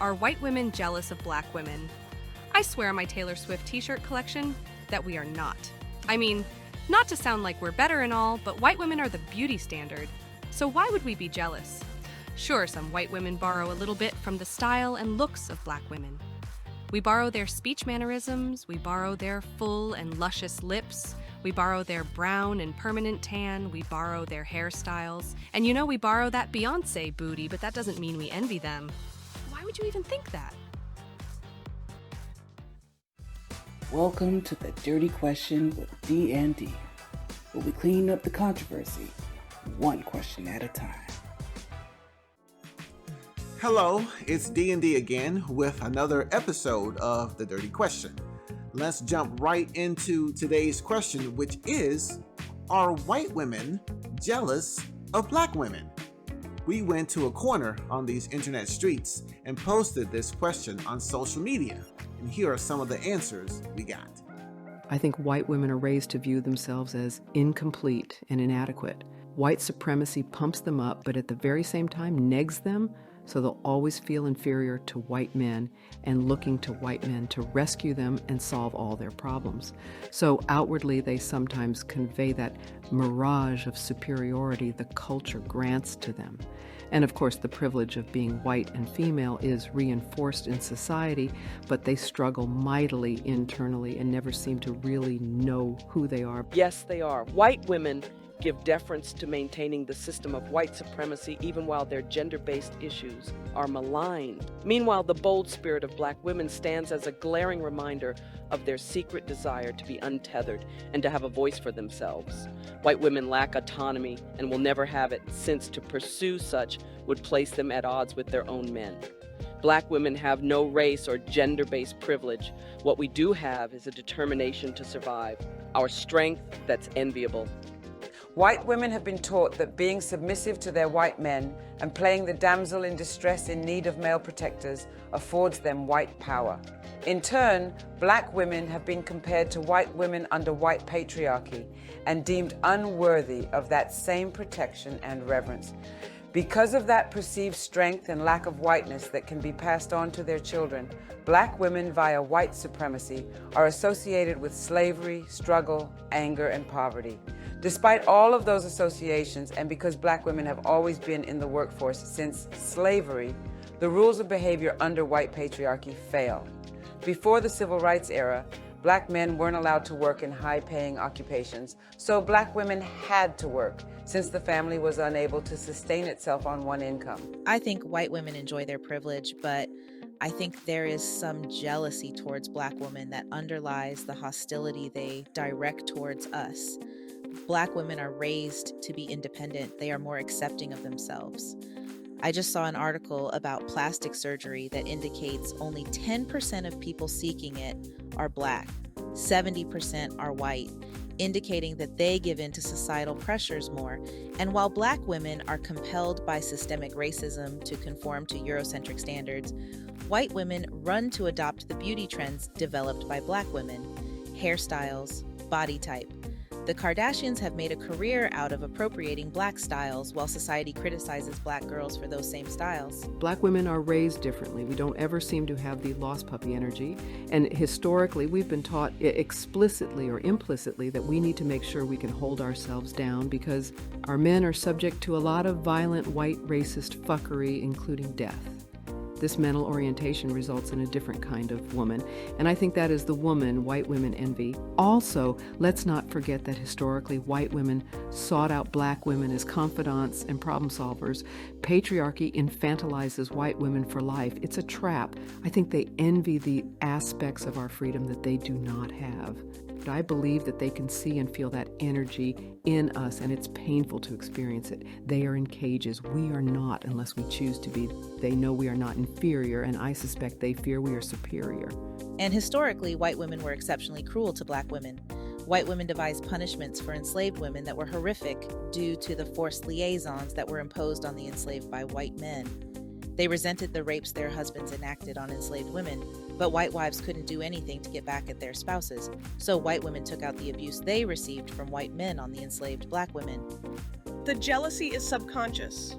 Are white women jealous of black women? I swear on my Taylor Swift t-shirt collection that we are not. I mean, not to sound like we're better and all, but white women are the beauty standard. So why would we be jealous? Sure, some white women borrow a little bit from the style and looks of black women. We borrow their speech mannerisms, we borrow their full and luscious lips, we borrow their brown and permanent tan, we borrow their hairstyles. And you know, we borrow that Beyoncé booty, but that doesn't mean we envy them. Why would you even think that? Welcome to the Dirty Question with D&D, where we clean up the controversy, one question at a time. Hello, it's D&D again with another episode of The Dirty Question. Let's jump right into today's question, which is, are white women jealous of black women? We went to a corner on these internet streets and posted this question on social media, and here are some of the answers we got. I think white women are raised to view themselves as incomplete and inadequate. White supremacy pumps them up, but at the very same time negs them, so they'll always feel inferior to white men and looking to white men to rescue them and solve all their problems. So outwardly, they sometimes convey that mirage of superiority the culture grants to them. And of course, the privilege of being white and female is reinforced in society, but they struggle mightily internally and never seem to really know who they are. Yes, they are. White women give deference to maintaining the system of white supremacy even while their gender-based issues are maligned. Meanwhile, the bold spirit of black women stands as a glaring reminder of their secret desire to be untethered and to have a voice for themselves. White women lack autonomy and will never have it, since to pursue such would place them at odds with their own men. Black women have no race or gender-based privilege. What we do have is a determination to survive, our strength that's enviable. White women have been taught that being submissive to their white men and playing the damsel in distress in need of male protectors affords them white power. In turn, black women have been compared to white women under white patriarchy and deemed unworthy of that same protection and reverence. Because of that perceived strength and lack of whiteness that can be passed on to their children, black women via white supremacy are associated with slavery, struggle, anger, and poverty. Despite all of those associations, and because black women have always been in the workforce since slavery, the rules of behavior under white patriarchy fail. Before the civil rights era, black men weren't allowed to work in high-paying occupations, so black women had to work, since the family was unable to sustain itself on one income. I think white women enjoy their privilege, but I think there is some jealousy towards black women that underlies the hostility they direct towards us. Black women are raised to be independent. They are more accepting of themselves. I just saw an article about plastic surgery that indicates only 10% of people seeking it are black, 70% are white, indicating that they give in to societal pressures more. And while black women are compelled by systemic racism to conform to Eurocentric standards, white women run to adopt the beauty trends developed by black women, hairstyles, body type. The Kardashians have made a career out of appropriating black styles while society criticizes black girls for those same styles. Black women are raised differently. We don't ever seem to have the lost puppy energy. And historically, we've been taught explicitly or implicitly that we need to make sure we can hold ourselves down because our men are subject to a lot of violent white racist fuckery, including death. This mental orientation results in a different kind of woman, and I think that is the woman white women envy. Also, let's not forget that historically white women sought out black women as confidants and problem solvers. Patriarchy infantilizes white women for life. It's a trap. I think they envy the aspects of our freedom that they do not have. But I believe that they can see and feel that energy in us, and it's painful to experience it. They are in cages. We are not unless we choose to be. They know we are not inferior, and I suspect they fear we are superior. And historically, white women were exceptionally cruel to black women. White women devised punishments for enslaved women that were horrific due to the forced liaisons that were imposed on the enslaved by white men. They resented the rapes their husbands enacted on enslaved women, but white wives couldn't do anything to get back at their spouses, so white women took out the abuse they received from white men on the enslaved black women. The jealousy is subconscious.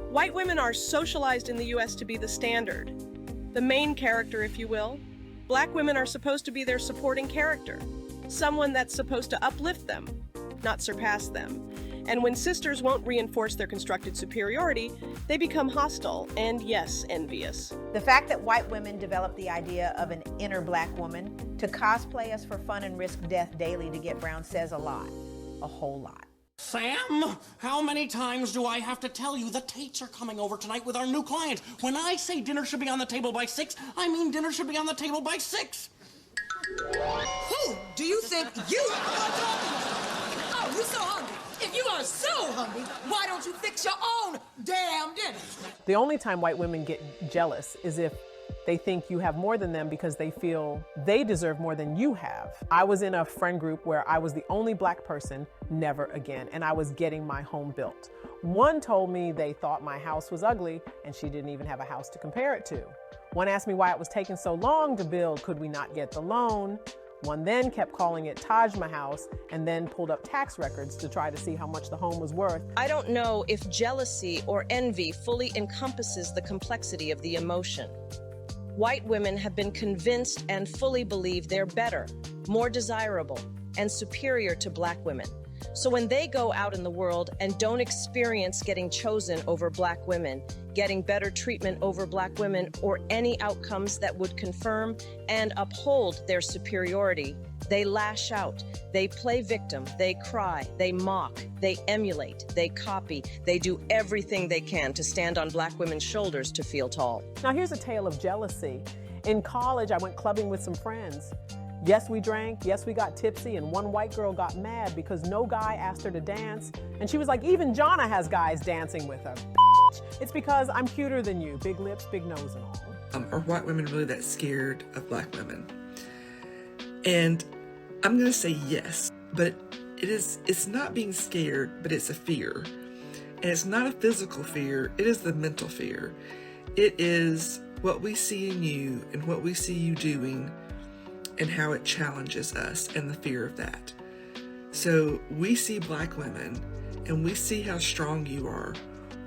White women are socialized in the U.S. to be the standard. the main character, if you will. Black women are supposed to be their supporting character, someone that's supposed to uplift them, not surpass them. And when sisters won't reinforce their constructed superiority, they become hostile and, yes, envious. The fact that white women developed the idea of an inner black woman to cosplay us for fun and risk death daily to get brown says a lot, a whole lot. Sam, how many times do I have to tell you the Tates are coming over tonight with our new client? When I say dinner should be on the table by 6, I mean dinner should be on the table by 6. Who do you think you are talking to? Oh, you're so hungry. If you are so hungry, why don't you fix your own damn dinner? The only time white women get jealous is if they think you have more than them because they feel they deserve more than you have. I was in a friend group where I was the only black person, never again, and I was getting my home built. One told me they thought my house was ugly and she didn't even have a house to compare it to. One asked me why it was taking so long to build, could we not get the loan? One then kept calling it Taj Mahal and then pulled up tax records to try to see how much the home was worth. I don't know if jealousy or envy fully encompasses the complexity of the emotion. White women have been convinced and fully believe they're better, more desirable, and superior to black women. So when they go out in the world and don't experience getting chosen over black women, getting better treatment over black women, or any outcomes that would confirm and uphold their superiority, they lash out, they play victim, they cry, they mock, they emulate, they copy, they do everything they can to stand on black women's shoulders to feel tall. Now here's a tale of jealousy. In college, I went clubbing with some friends. Yes, we drank, yes, we got tipsy, and one white girl got mad because no guy asked her to dance. And she was like, even Jonna has guys dancing with her. It's because I'm cuter than you, big lips, big nose and all. Are white women really that scared of black women? And I'm gonna say yes, but it's not being scared, but it's a fear. And it's not a physical fear, it is the mental fear. It is what we see in you and what we see you doing and how it challenges us and the fear of that. So we see black women and we see how strong you are.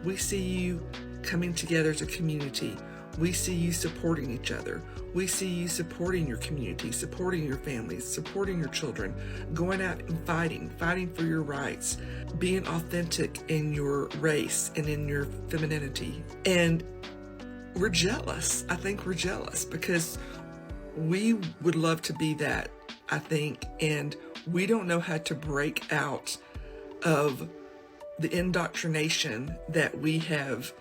We see you coming together as a community. We see you supporting each other. We see you supporting your community, supporting your families, supporting your children, going out and fighting for your rights, being authentic in your race and in your femininity. And we're jealous. I think we're jealous because we would love to be that, I think, and we don't know how to break out of the indoctrination that we have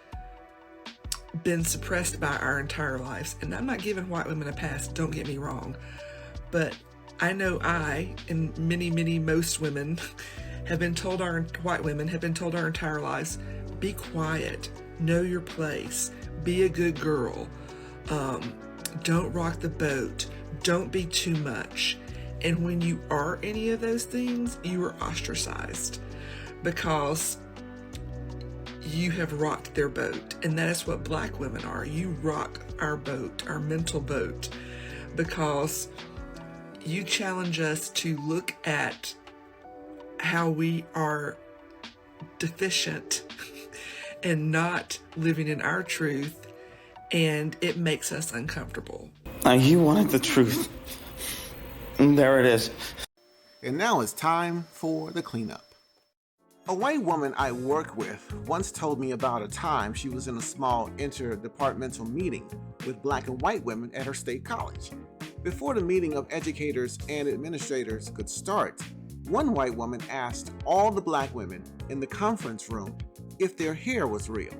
been suppressed by our entire lives. And I'm not giving white women a pass, don't get me wrong, but I know I and most women have been told, white women have been told our entire lives, be quiet, know your place, be a good girl, don't rock the boat, don't be too much. And when you are any of those things, you are ostracized because you have rocked their boat. And that is what black women are. You rock our boat, our mental boat, because you challenge us to look at how we are deficient and not living in our truth, and it makes us uncomfortable. Now you wanted the truth. There it is. And now it's time for the cleanup. A white woman I work with once told me about a time she was in a small interdepartmental meeting with black and white women at her state college. Before the meeting of educators and administrators could start, one white woman asked all the black women in the conference room if their hair was real.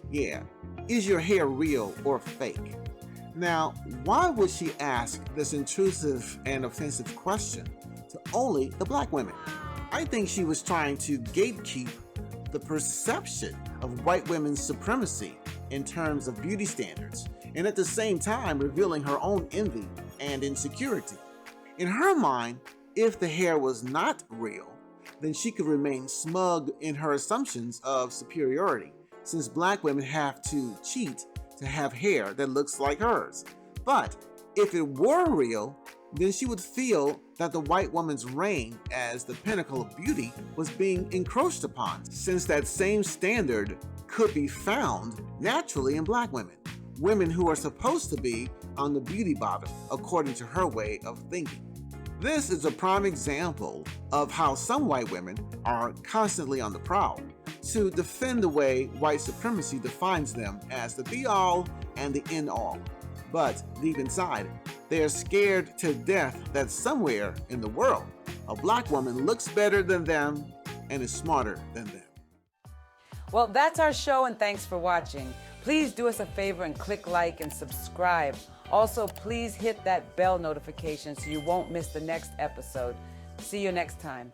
Yeah, is your hair real or fake? Now, why would she ask this intrusive and offensive question to only the black women? I think she was trying to gatekeep the perception of white women's supremacy in terms of beauty standards, and at the same time revealing her own envy and insecurity. In her mind, if the hair was not real, then she could remain smug in her assumptions of superiority, since black women have to cheat to have hair that looks like hers. But if it were real, then she would feel that the white woman's reign as the pinnacle of beauty was being encroached upon, since that same standard could be found naturally in black women. women who are supposed to be on the beauty bottom, according to her way of thinking. This is a prime example of how some white women are constantly on the prowl to defend the way white supremacy defines them as the be-all and the end-all. But deep inside, they are scared to death that somewhere in the world, a black woman looks better than them and is smarter than them. Well, that's our show, and thanks for watching. Please do us a favor and click like and subscribe. Also, please hit that bell notification so you won't miss the next episode. See you next time.